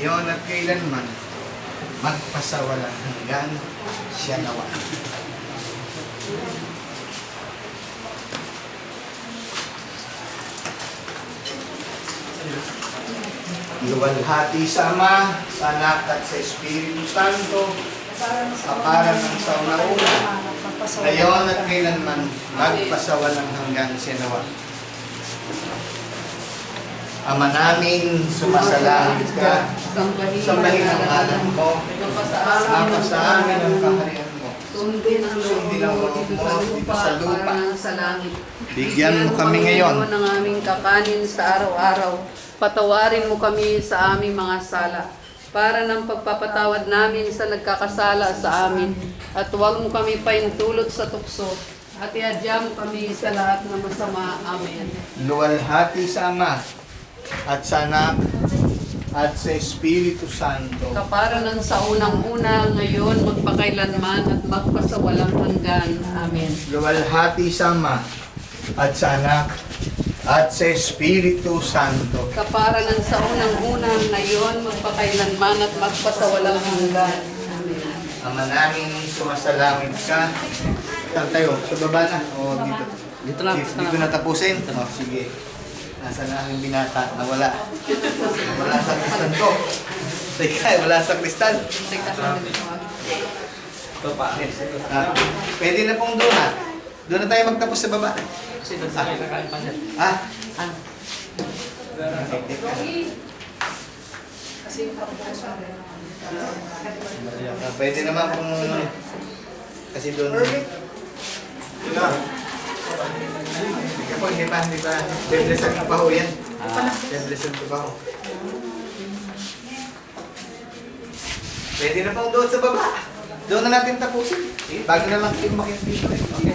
ngayon at kailanman, magpasawalang hanggan siya nawa. Luwalhati sa Ama, sa Anak at sa Espiritu Santo, kaparan ng sa una, ngayon at kailanman, magpasawalang hanggan siya nawa. Ama namin, sumasalangit ka, sambahin ang ngalan mo, mapasa amin ang kaharian mo. Sundin ang loob mo dito sa lupa. Sa langit. Bigyan mo kami ngayon ng aming kakanin sa araw-araw. Patawarin mo kami sa aming mga sala, para ng pagpapatawad namin sa nagkakasala sa amin. At huwag mo kami paintulot sa tukso, at iadya mo kami sa lahat ng masama. Amen. luwalhati sa Ama, at sa Anak, at sa Espiritu Santo. Kapara ng sa unang-una, ngayon, magpakailanman, at magpasawalang hanggan. Amen. Luwalhati sa Ama, at sa Anak, at sa Espiritu Santo. Kapara ng sa unang-una, ngayon, magpakailanman, at magpasawalang hanggan. Amen. Ama namin, sumasalangit ka. Saan tayo? Sa baba na? O dito? Dito lang. Dito na tapusin? O, sige. Nasa na aking binata? Nawala. Wala sa kristal ko. Teka, wala sa kristal. Ito pa. Pwede na pong doon ha. Doon na tayo magtapos sa baba. Kasi doon sa akin nakain pa siya. Ah? Pwede naman kung... Kasi doon... Hindi pa. Deblesan ko pa ho yan. Deblesan ko pa ho. Pwede na pong doon sa baba. Doon na natin tapusin. Bago na lang kayo makikita. Okay.